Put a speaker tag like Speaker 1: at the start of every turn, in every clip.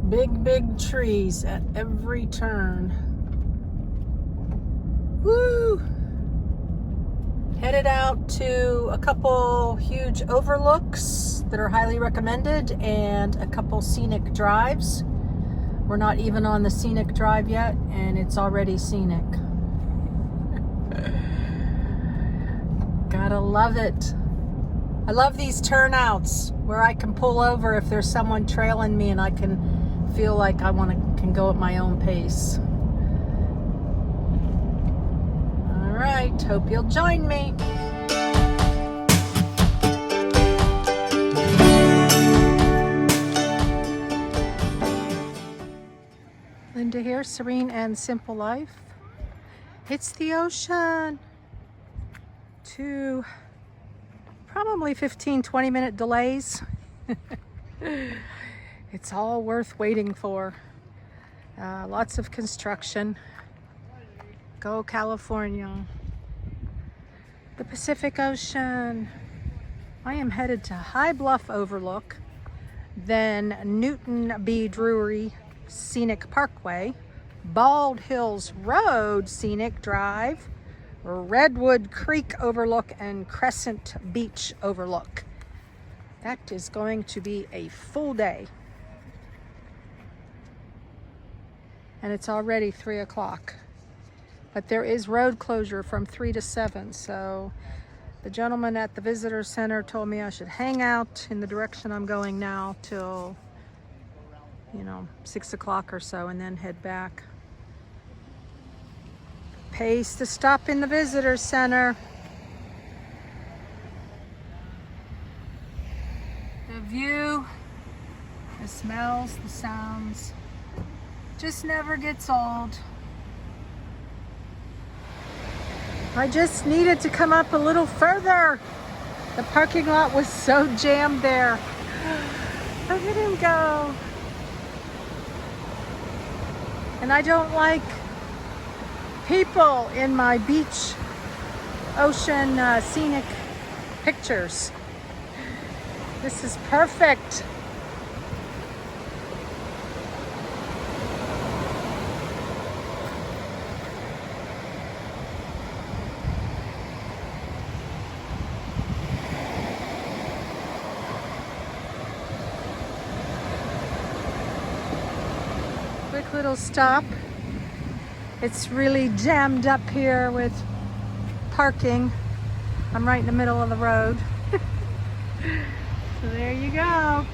Speaker 1: Big trees at every turn. Woo! Headed out to a couple huge overlooks that are highly recommended and a couple scenic drives. We're not even on the scenic drive yet, and it's already scenic. Gotta love it. I love these turnouts where I can pull over if there's someone trailing me and I can feel like I can go at my own pace. All right, hope you'll join me. Linda here, Serene and Simple Life. It's the ocean. To probably 15-20 minute delays. It's all worth waiting for. Lots of construction. Go California. The Pacific Ocean. I am headed to High Bluff Overlook, then Newton B Drury Scenic Parkway, Bald Hills Road Scenic Drive, Redwood Creek Overlook, and Crescent Beach Overlook. That is going to be a full day. And it's already 3 o'clock. But there is road closure from 3 to 7. So the gentleman at the visitor center told me I should hang out in the direction I'm going now till, 6 o'clock or so, and then head back. Pays to stop in the visitor center. The view, the smells, the sounds, just never gets old. I just needed to come up a little further. The parking lot was so jammed there. Look at him go. And I don't like people in my beach, ocean, scenic pictures. This is perfect. Quick little stop. It's really jammed up here with parking. I'm right in the middle of the road. So there you go.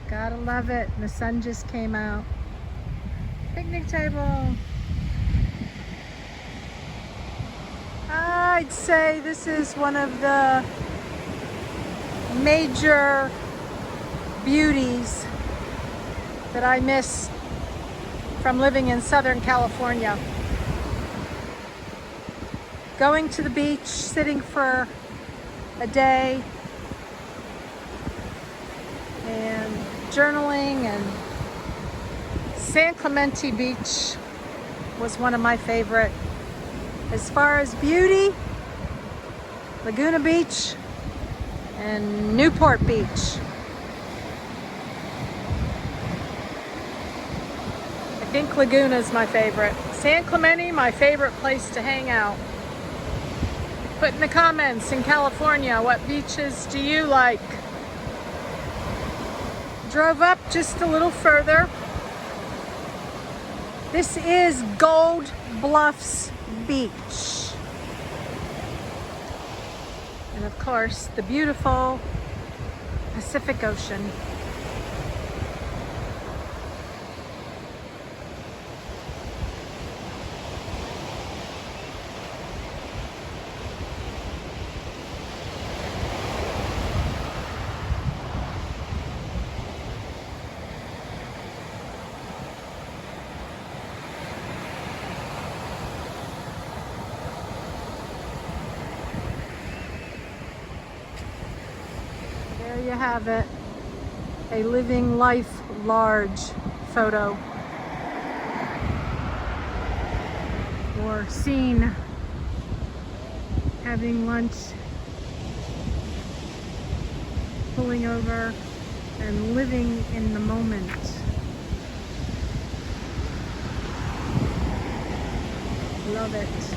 Speaker 1: Gotta love it. The sun just came out. Picnic table. I'd say this is one of the major beauties that I miss from living in Southern California. Going to the beach, sitting for a day, and journaling, and San Clemente Beach was one of my favorite. As far as beauty, Laguna Beach and Newport Beach. I think Laguna is my favorite. San Clemente, my favorite place to hang out. Put in the comments in California, what beaches do you like? Drove up just a little further. This is Gold Bluffs Beach. And of course, the beautiful Pacific Ocean. There you have it, a living life large photo, or scene having lunch, pulling over, and living in the moment. Love it.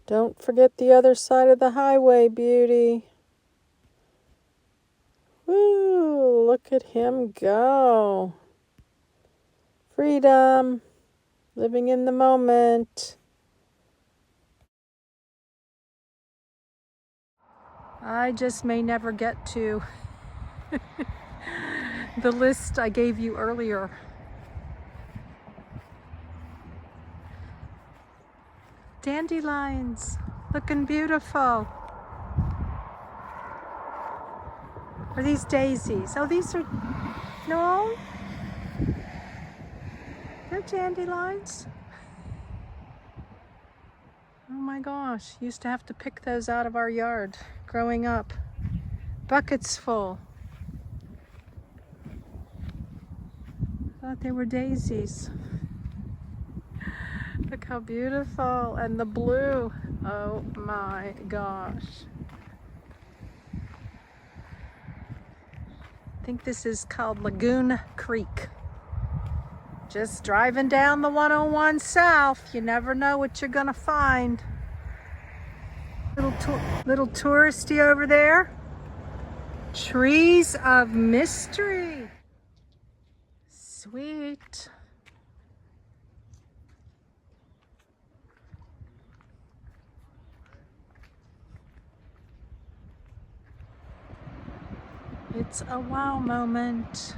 Speaker 1: Don't forget the other side of the highway, beauty. Woo, look at him go. Freedom, living in the moment. I just may never get to the list I gave you earlier. Dandelions, looking beautiful. Are these daisies? Oh, these are, no, they're dandelions. Oh my gosh, used to have to pick those out of our yard growing up. Buckets full. Thought they were daisies. Look how beautiful, and the blue. Oh my gosh. I think this is called Lagoon Creek. Just driving down the 101 south, you never know what you're gonna find. Little touristy over there. Trees of mystery. Sweet. It's a wow moment.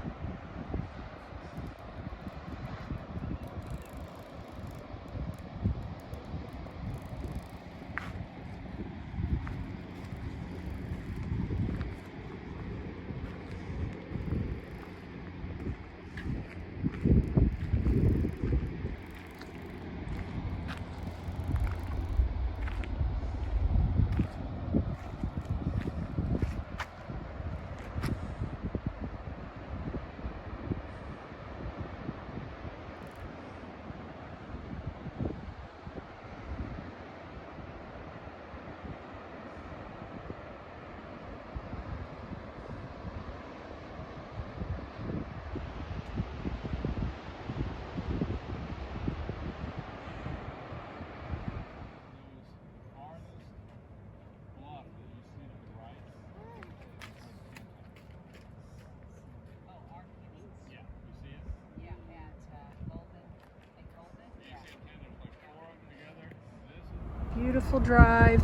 Speaker 1: Beautiful drive.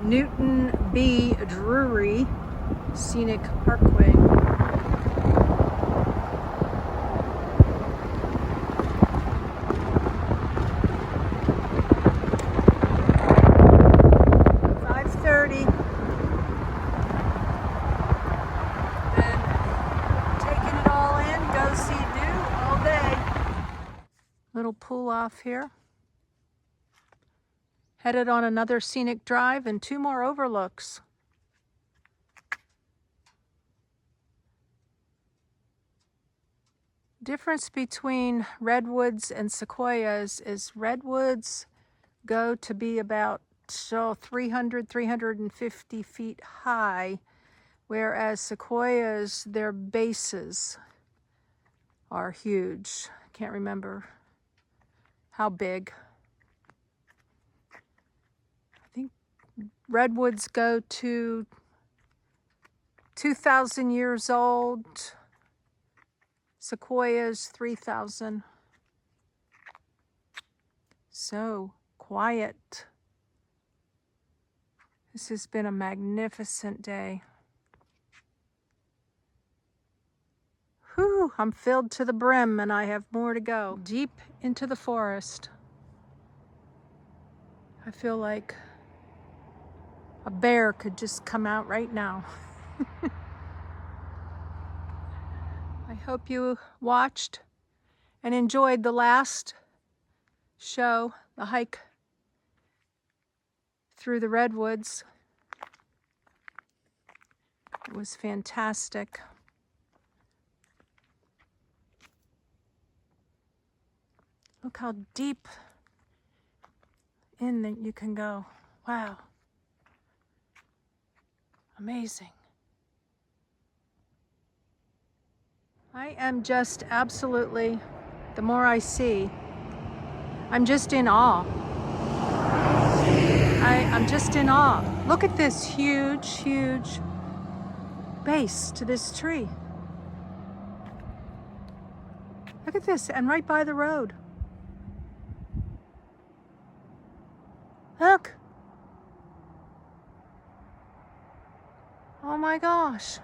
Speaker 1: Newton B Drury Scenic Parkway. Little pull off here. Headed on another scenic drive and 2 more overlooks. Difference between redwoods and sequoias is redwoods go to be about 300, 350 feet high, whereas sequoias, their bases are huge. Can't remember how big. I think redwoods go to 2,000 years old, sequoias 3,000. So quiet. This has been a magnificent day. Whew, I'm filled to the brim and I have more to go. Deep into the forest. I feel like a bear could just come out right now. I hope you watched and enjoyed the last show, the hike through the Redwoods. It was fantastic. Look how deep in that you can go. Wow. Amazing. I am just absolutely, the more I see, I'm just in awe. I'm just in awe. Look at this huge, huge base to this tree. Look at this, and right by the road. Look. Oh my gosh.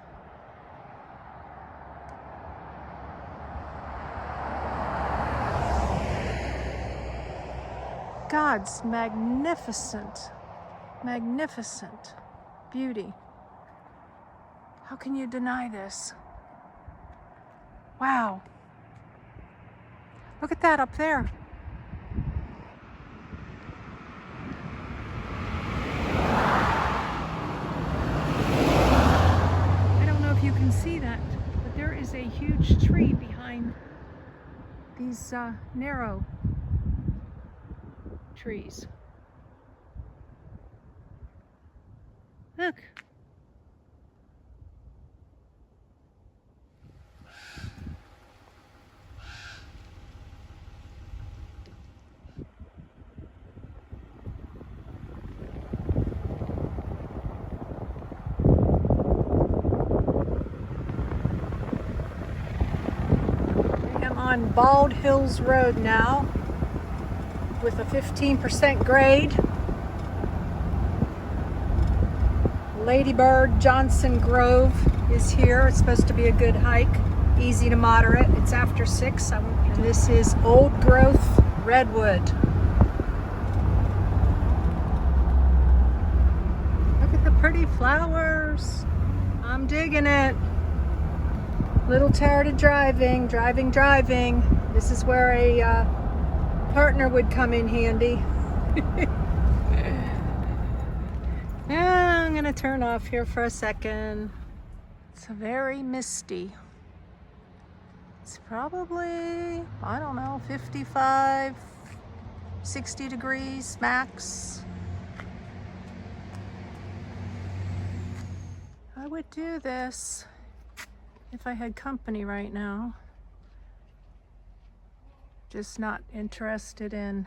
Speaker 1: God's magnificent, magnificent beauty. How can you deny this? Wow. Look at that up there. I don't know if you can see that, but there is a huge tree behind these narrow trees. Look. I am on Bald Hills Road now, with a 15% grade. Ladybird Johnson Grove is here. It's supposed to be a good hike, easy to moderate. It's after 6. And this is old growth redwood. Look at the pretty flowers. I'm digging it. Little tired of driving. This is where a partner would come in handy. Yeah, I'm gonna turn off here for a second. It's very misty. It's probably, I don't know, 55, 60 degrees max. I would do this if I had company right now. Just not interested in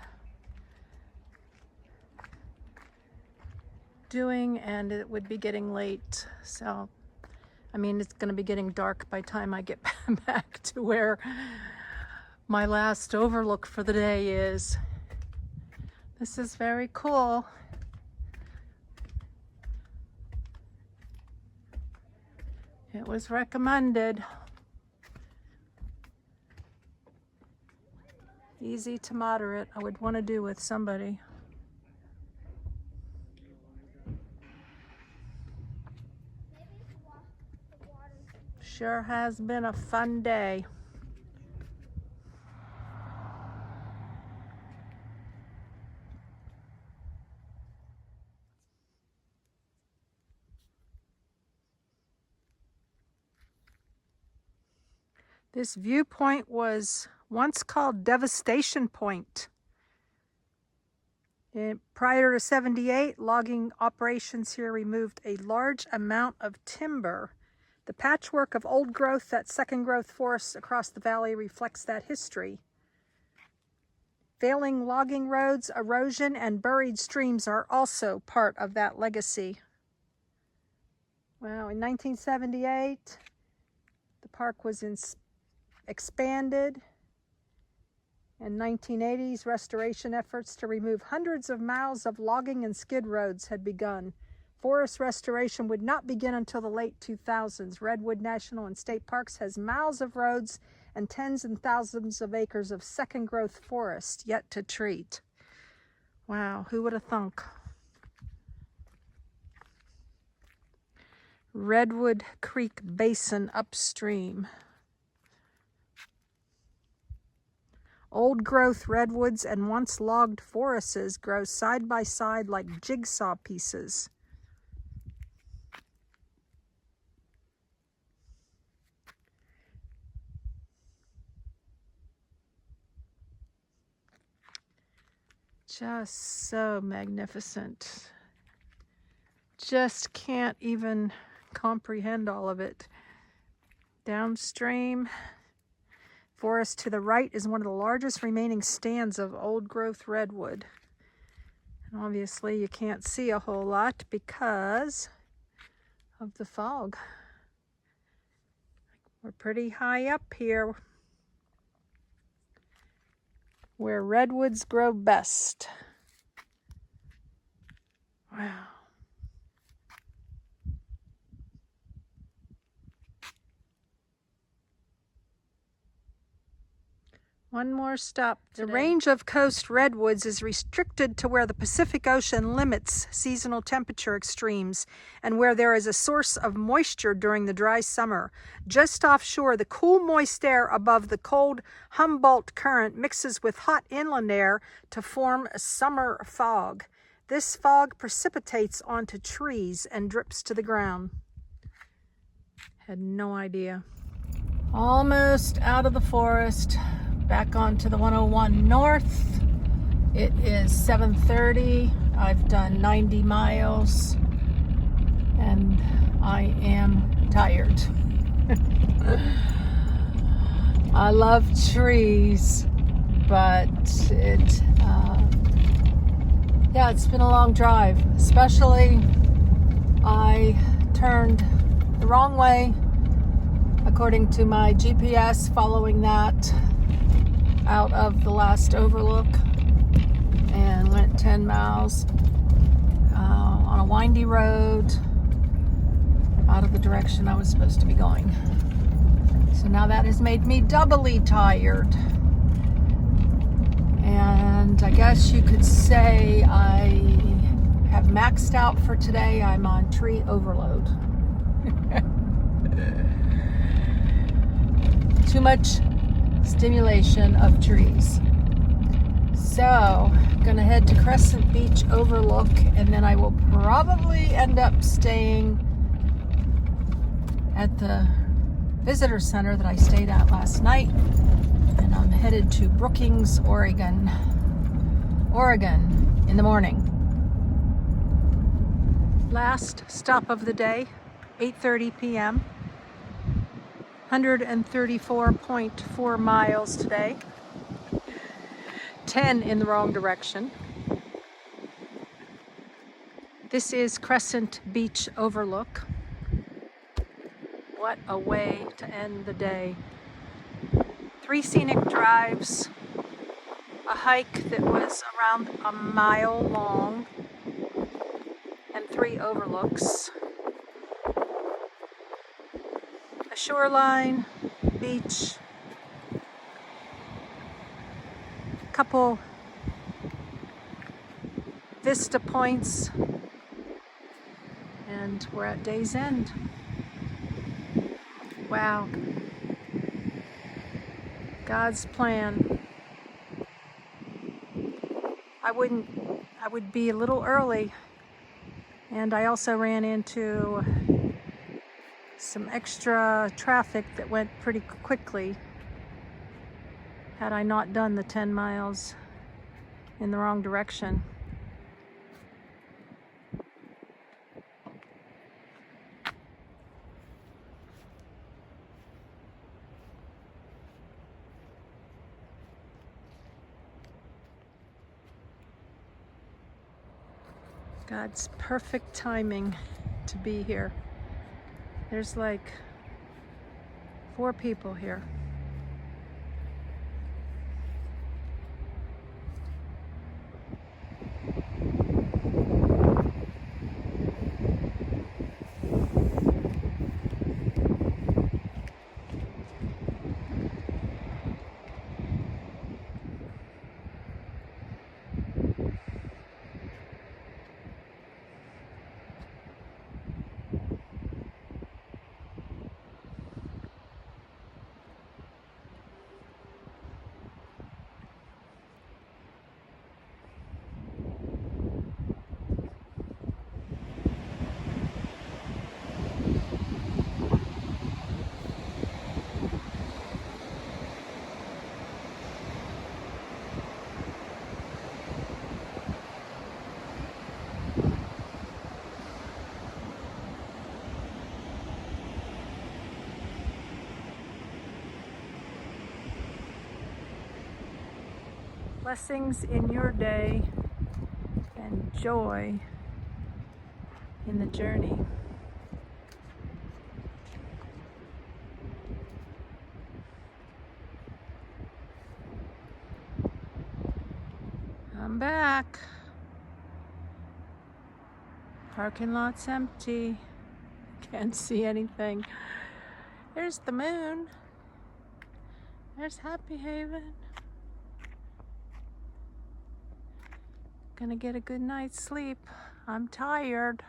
Speaker 1: doing, and it would be getting late. So, I mean, it's going to be getting dark by the time I get back to where my last overlook for the day is. This is very cool. It was recommended. Easy to moderate. I would want to do with somebody. Sure has been a fun day. This viewpoint was once called Devastation Point. Prior to '78, logging operations here removed a large amount of timber. The patchwork of old growth, that second growth forests across the valley reflects that history. Failing logging roads, erosion, and buried streams are also part of that legacy. Well, in 1978, the park was expanded. In 1980s, restoration efforts to remove hundreds of miles of logging and skid roads had begun. Forest restoration would not begin until the late 2000s. Redwood National and State Parks has miles of roads and tens and thousands of acres of second growth forest yet to treat. Wow, who would have thunk? Redwood Creek Basin upstream. Old growth redwoods and once logged forests grow side by side like jigsaw pieces. Just so magnificent. Just can't even comprehend all of it. Downstream, forest to the right is one of the largest remaining stands of old growth redwood. And obviously you can't see a whole lot because of the fog. We're pretty high up here, where redwoods grow best. Wow. One more stop today. The range of coast redwoods is restricted to where the Pacific Ocean limits seasonal temperature extremes and where there is a source of moisture during the dry summer. Just offshore, the cool, moist air above the cold Humboldt Current mixes with hot inland air to form a summer fog. This fog precipitates onto trees and drips to the ground. Had no idea. Almost out of the forest. Back onto the 101 North. It is 7:30. I've done 90 miles and I am tired. I love trees, but it's been a long drive. Especially I turned the wrong way according to my GPS, following that out of the last Overlook, and went 10 miles on a windy road out of the direction I was supposed to be going. So now that has made me doubly tired. And I guess you could say I have maxed out for today. I'm on tree overload. Too much stimulation of trees. So, gonna head to Crescent Beach Overlook, and then I will probably end up staying at the visitor center that I stayed at last night, and I'm headed to Brookings, Oregon in the morning. Last stop of the day, 8:30 p.m. 134.4 miles today. 10 in the wrong direction. This is Crescent Beach Overlook. What a way to end the day. 3 scenic drives, a hike that was around a mile long, and 3 overlooks. A shoreline, beach, couple vista points, and we're at day's end. Wow. God's plan. I would be a little early, and I also ran into some extra traffic that went pretty quickly had I not done the 10 miles in the wrong direction. God's perfect timing to be here. There's like 4 people here. Blessings in your day and joy in the journey. I'm back. Parking lot's empty. Can't see anything. There's the moon. There's Happy Haven. Gonna get a good night's sleep. I'm tired.